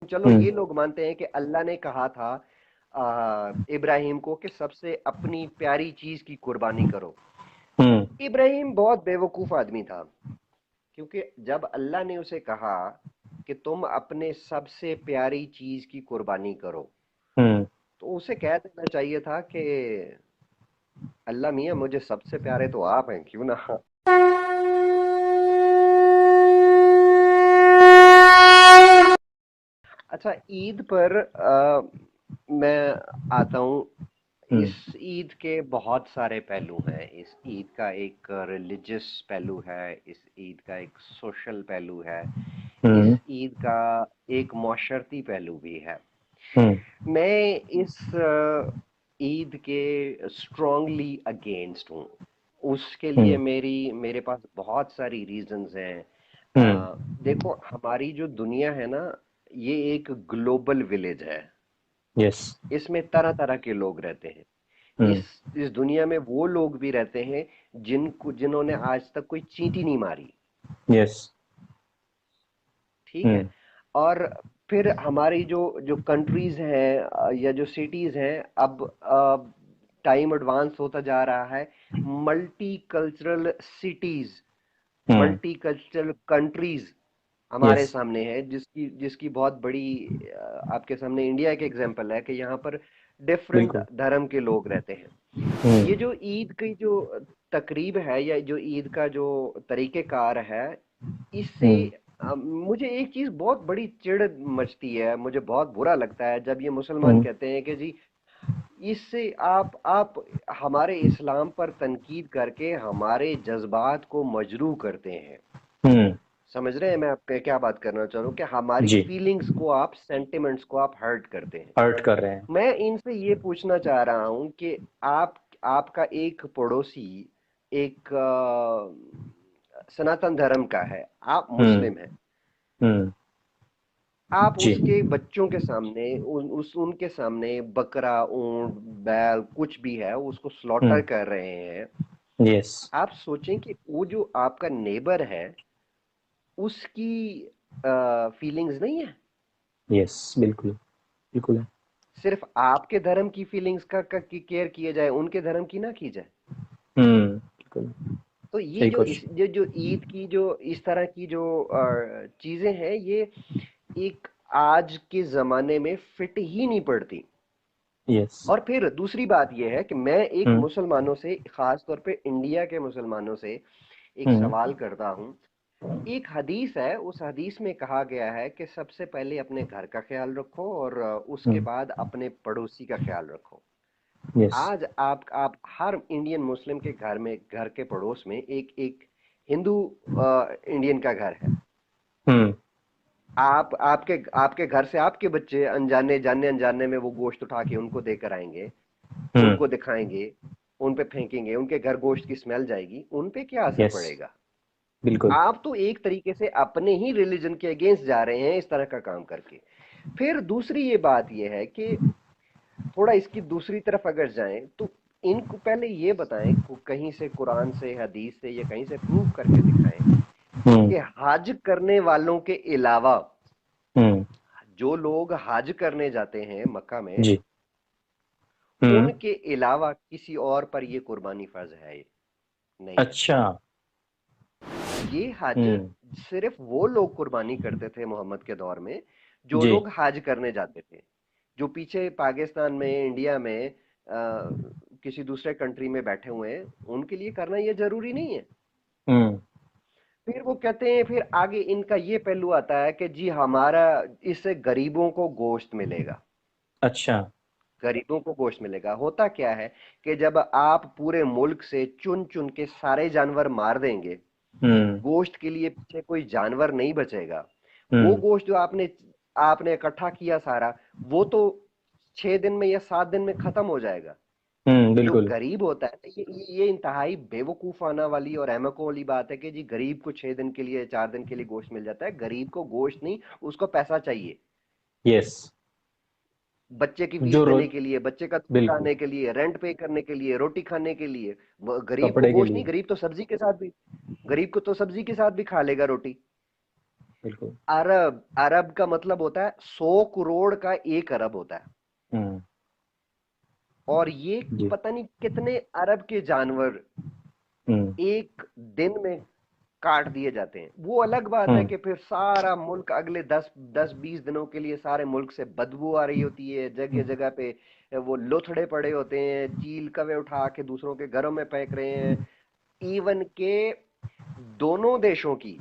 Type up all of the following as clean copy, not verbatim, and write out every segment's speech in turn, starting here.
चलो हम्म। ये लोग मानते हैं कि अल्लाह ने कहा था इब्राहिम को कि सबसे अपनी प्यारी चीज की कुर्बानी करो। हम्म। इब्राहिम बहुत बेवकूफ आदमी था, क्योंकि जब अल्लाह ने उसे कहा कि तुम अपने सबसे प्यारी चीज की कुर्बानी करो, हम्म। तो उसे कह देना चाहिए था कि अल्लाह मियां, मुझे सबसे प्यारे तो आप हैं, क्यों ना। अच्छा, ईद पर मैं आता हूँ। इस हम्म। ईद के बहुत सारे पहलू हैं। इस ईद का एक रिलीजियस पहलू है, इस ईद का एक सोशल पहलू है, हम्म। इस ईद का एक माशरती पहलू भी है। हम्म। मैं इस ईद के स्ट्रांगली अगेंस्ट हूँ। उसके लिए हम्म। मेरे पास बहुत सारी रीजंस हैं। हम्म। देखो, हमारी जो दुनिया है ना, ये एक ग्लोबल विलेज है। यस। इसमें तरह तरह के लोग रहते हैं। इस हम्म। इस दुनिया में वो लोग भी रहते हैं जिन्होंने आज तक कोई चींटी नहीं मारी। यस। ठीक है। हम्म। और फिर हमारी जो जो कंट्रीज हैं या जो सिटीज हैं, अब टाइम एडवांस होता जा रहा है। मल्टी कल्चरल सिटीज, हम्म। मल्टी कल्चरल कंट्रीज हमारे यस। सामने है, जिसकी जिसकी बहुत बड़ी आपके सामने इंडिया एक एग्जांपल है कि यहाँ पर डिफरेंट बिल्कुल। धर्म के लोग रहते हैं। हम्म। ये जो ईद की जो तकरीब है, या जो ईद का जो तरीक़ेकार है, इससे हम्म। मुझे एक चीज़ बहुत बड़ी चिढ़ मचती है। मुझे बहुत बुरा लगता है जब ये मुसलमान हम्म। कहते हैं कि जी, इससे आप हमारे इस्लाम पर तनकीद करके हमारे जज़्बात को मजरूह करते हैं। हम्म। समझ रहे हैं मैं आप पे क्या बात करना चाह रहा हूँ? कि हमारी जी। फीलिंग्स को आप, सेंटिमेंट्स को आप हर्ट करते हैं। हर्ट कर रहे हैं। मैं इनसे ये पूछना चाह रहा हूँ कि आप आपका एक पड़ोसी एक सनातन धर्म का है, आप हम्म। मुस्लिम हैं। हम्म। आप जी। उसके बच्चों के सामने उनके सामने बकरा, ऊंट, बैल कुछ भी है उसको स्लॉटर हम्म। कर रहे हैं। यस। आप सोचें कि वो जो आपका नेबर है, उसकी फीलिंग्स नहीं है। यस। बिल्कुल। बिल्कुल है। सिर्फ आपके धर्म की फीलिंग्स का की केयर किया जाए, उनके धर्म की ना की जाए। बिल्कुल। तो ये सही जो इस क्वेश्चन। जो ईद की जो इस तरह की जो चीजें हैं, ये एक आज के जमाने में फिट ही नहीं पड़ती। यस। और फिर दूसरी बात यह है कि मैं एक हम्म। मुसलमानों से, खास तौर पे इंडिया के मुसलमानों से एक हम्म। सवाल करता हूं। एक हदीस है, उस हदीस में कहा गया है कि सबसे पहले अपने घर का ख्याल रखो और उसके हम्म। बाद अपने पड़ोसी का ख्याल रखो। यस। आज आप हर इंडियन मुस्लिम के घर में, घर के पड़ोस में एक एक हिंदू इंडियन का घर है। हम्म। आप आपके आपके घर से आपके बच्चे अनजाने, जाने अनजाने में वो गोश्त उठा के उनको देकर आएंगे, हम्म। उनको दिखाएंगे, उन पे फेंकेंगे, उनके घर गोश्त की स्मेल जाएगी, उन पे क्या असर यस। पड़ेगा? बिल्कुल। आप तो एक तरीके से अपने ही रिलीजन के अगेंस्ट जा रहे हैं इस तरह का काम करके। फिर दूसरी ये बात ये है कि थोड़ा इसकी दूसरी तरफ अगर जाएं, तो इनको पहले ये बताएं, कहीं से, कुरान से, हदीस से, या कहीं से प्रूव करके दिखाएं हम्म। कि हज करने वालों के अलावा, हम्म। जो लोग हज करने जाते हैं मक्का में, जी। हम्म। उनके अलावा किसी और पर ये कुर्बानी फर्ज है? नहीं। अच्छा। ये हज हम्म। सिर्फ वो लोग कुर्बानी करते थे मोहम्मद के दौर में, जो जी। लोग हज करने जाते थे। जो पीछे पाकिस्तान में, इंडिया में किसी दूसरे कंट्री में बैठे हुए हैं, उनके लिए करना ये जरूरी नहीं है। हम्म। फिर वो कहते हैं, फिर आगे इनका ये पहलू आता है कि जी हमारा, इससे गरीबों को गोश्त मिलेगा। अच्छा। गरीबों को गोश्त मिलेगा। होता क्या है कि जब आप पूरे मुल्क से चुन चुन के सारे जानवर मार देंगे, हम्म। गोश्त के लिए पीछे कोई जानवर नहीं बचेगा। वो हम्म। गोश्त जो आपने आपने इकट्ठा किया सारा, वो तो 6 दिन में या 7 दिन में खत्म हो जाएगा। जो बिल्कुल। गरीब होता है, ये इंतहाई बेवकूफाना वाली और अहमकों वाली बात है कि जी गरीब को 6 दिन के लिए, 4 दिन के लिए गोश्त मिल जाता है। गरीब को गोश्त नहीं, उसको पैसा चाहिए। यस। बच्चे की फीस जो देने रोज। के लिए, बच्चे का दूध बिल्कुल। लाने के लिए, रेंट पे करने के लिए, रोटी खाने के लिए। गरीब को कपड़े के गोश्त नहीं, लिए। गरीब तो सब्जी के साथ भी, गरीब को तो सब्जी के साथ भी खा लेगा रोटी। बिल्कुल। अरब, अरब का मतलब होता है 100 करोड़ का 1 अरब होता है। हम्म। और ये जी। पता नहीं कितने अरब के जानवर हम्म। एक दिन में काट दिए जाते हैं। वो अलग बात है हम्म। कि फिर सारा मुल्क अगले 10-20 दिनों के लिए सारे मुल्क से बदबू आ रही होती है, जगह हम्म। जगह पे वो लोथड़े पड़े होते हैं, चील कवे उठा के दूसरों के घरों में फेंक रहे हैं। इवन के दोनों देशों की,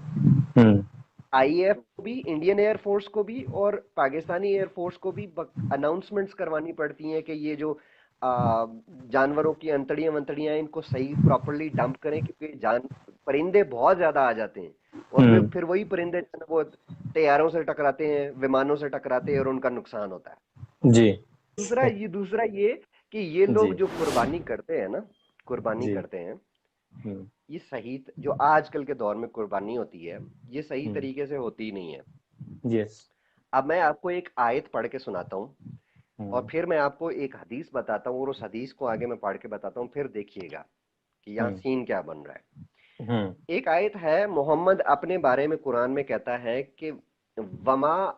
हम्म। आईएएफ को भी, इंडियन एयरफोर्स को भी और पाकिस्तानी एयरफोर्स को भी अनाउंसमेंट्स करवानी पड़ती हैं कि ये जो जानवरों की अंतड़ियां वंतड़ियां इनको सही प्रॉपरली डंप करें, क्योंकि परिंदे बहुत ज्यादा आ जाते हैं। और हम्म। फिर वही परिंदे जो है वो तैयारों से टकराते हैं, विमानों से टकराते हैं और उनका नुकसान होता है। जी। दूसरा ये कि ये लोग जी। जो कुर्बानी करते हैं ना, कुर्बानी जी। करते हैं, हम्म। ये सही जो आजकल के दौर में कुर्बानी होती है, ये सही हम्म। तरीके से होती ही नहीं है। यस। अब मैं आपको एक आयत पढ़ के सुनाता हूँ और हम्म। फिर मैं आपको एक हदीस बताता हूँ और उस हदीस को आगे मैं पढ़ के बताता हूँ, फिर देखिएगा कि यहाँ हम्म। सीन क्या बन रहा है। हम्म। एक आयत है, मोहम्मद अपने बारे में कुरान में कहता है कि वमा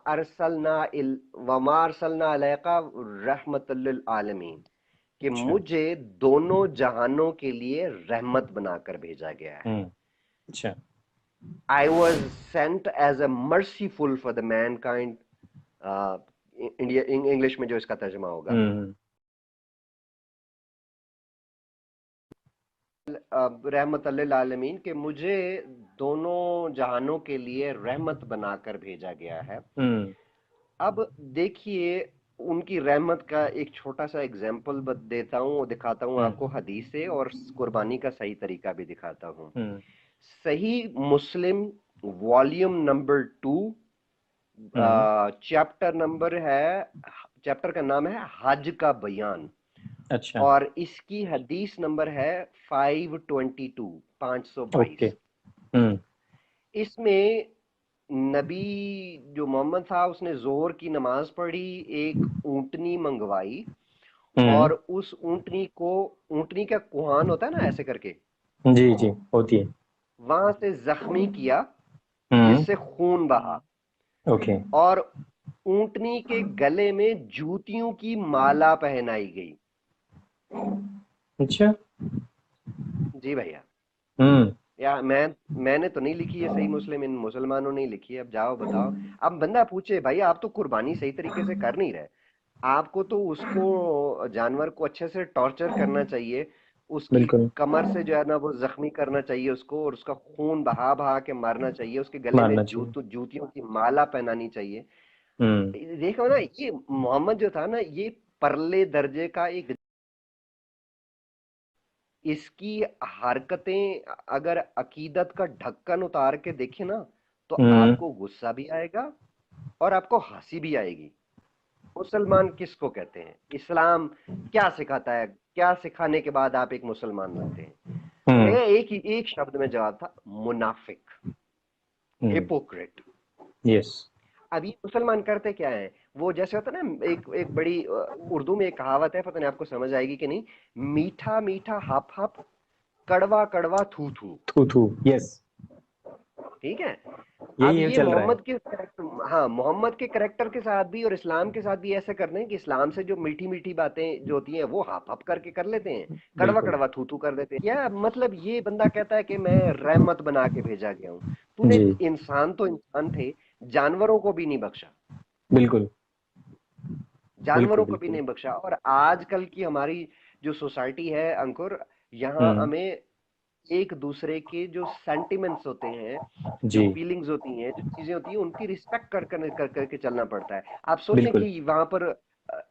वमा अरसलना अलैका रहमतल लिल आलमीन, कि अच्छा। मुझे दोनों जहानों के लिए रहमत बनाकर भेजा गया है। हम्म। अच्छा। I was sent as a merciful for the mankind. India English में जो इसका तर्जुमा होगा, हम्म। रहमत लिल आलमीन, कि मुझे दोनों जहानों के लिए रहमत बनाकर भेजा गया है। हम्म। अब देखिए, उनकी रहमत का एक छोटा सा एग्जाम्पल देता हूँ और दिखाता हूँ हम्म। आपको हदीस से, और कुर्बानी का सही तरीका भी दिखाता हूँ। हम्म। सही मुस्लिम वॉल्यूम नंबर 2, हम्म। चैप्टर का नाम है हज का बयान, अच्छा। और इसकी हदीस नंबर है 522, ओके। 522। हम्म। इसमें नबी जो मोहम्मद था उसने जोहर की नमाज पढ़ी, एक ऊंटनी मंगवाई, हम्म। और उस ऊंटनी को, ऊंटनी का कुहान होता है ना ऐसे करके, जी जी होती है। वहां से जख्मी किया हम्म। जिससे खून बहा, ओके। और ऊंटनी के गले में जूतियों की माला पहनाई गई। अच्छा। जी भैया। हम्म। या मैंने तो नहीं लिखी है सही मुस्लिम, इन मुसलमानों ने लिखी है। अब जाओ बताओ। अब बंदा पूछे, भाई आप तो कुर्बानी सही तरीके से कर नहीं रहे, आपको तो उसको, जानवर को अच्छे से टॉर्चर करना चाहिए, उसकी बिल्कुल। कमर से जो है ना वो जख्मी करना चाहिए उसको, और उसका खून बहा बहा के मारना चाहिए, उसके गले में मानना चाहिए। जूतियों की माला पहनानी चाहिए। हम्म। देखो ना, ये मोहम्मद जो था ना, ये परले दर्जे का एक, इसकी हरकतें अगर अकीदत का ढक्कन उतार के देखें ना, तो हम्म। आपको गुस्सा भी आएगा और आपको हंसी भी आएगी। मुसलमान किसको कहते हैं? इस्लाम क्या सिखाता है? क्या सिखाने के बाद आप एक मुसलमान बनते हैं? हम्म। मेरा एक ही एक शब्द में जवाब था, मुनाफिक, हम्म। हिपोक्रेट। यस। अब ये मुसलमान करते क्या है? वो जैसे होता है ना, एक एक बड़ी उर्दू में एक कहावत है, पता नहीं आपको समझ आएगी कि नहीं, मीठा मीठा हप हप, कड़वा कड़वा थू थू। थू थू। यस। ठीक है। अब यही है ये चल रहा है। मोहम्मद के करेक्टर, हाँ, मोहम्मद के करेक्टर के साथ भी और इस्लाम के साथ भी ऐसे करते हैं कि इस्लाम से जो मीठी मीठी बातें जो होती हैं वो हाफ हाफ करके कर लेते हैं, कड़वा बिल्कुल। कड़वा थू थू कर देते हैं। या मतलब ये बंदा कहता है कि मैं रहमत बना के भेजा गया हूं। तूने जी। इंसान तो इंसान थे, जानवरों को भी नहीं बख्शा, बिल्कुल। बिल्कुल। जानवरों को भी बिल्कुल। नहीं बख्शा। और आजकल की हमारी जो सोसाइटी है अंकुर, यहाँ हम्म। हमें एक दूसरे के जो सेंटिमेंट्स होते हैं, जो जी। फीलिंग्स होती हैं, जो चीजें होती हैं, उनकी रिस्पेक्ट करके चलना पड़ता है। आप सोचें बिल्कुल। कि वहां पर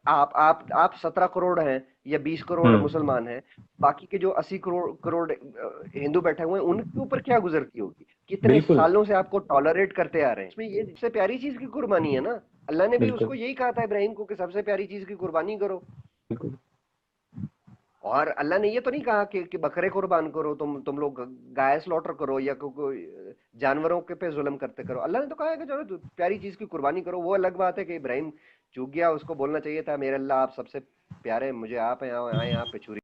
आप 17 करोड़ हैं या 20 करोड़ हम्म। मुसलमान हैं, बाकी के जो 80 करोड़ करोड़ हिंदू बैठे हुए हैं, उनके ऊपर क्या गुजरती होगी? कितने बिल्कुल। सालों से आपको टॉलरेट करते आ रहे हैं। इसमें ये सबसे प्यारी चीज की कुर्बानी है ना। अल्लाह ने भी उसको बिल्कुल। यही कहा था इब्राहिम को कि सबसे प्यारी चीज की कुर्बानी करो। बिल्कुल। और अल्लाह ने ये तो नहीं कहा कि बकरे कुर्बान करो, तुम लोग गाय स्लॉटर करो या कोई जानवरों के पे जुल्म करते करो। अल्लाह ने तो कहा है कि जो प्यारी चीज की कुर्बानी करो। वो अलग बात है कि इब्राहिम चूक गया, उसको बोलना चाहिए था, मेरे अल्लाह आप सबसे प्यारे, मुझे आप हैं, आए आप पे छुरी।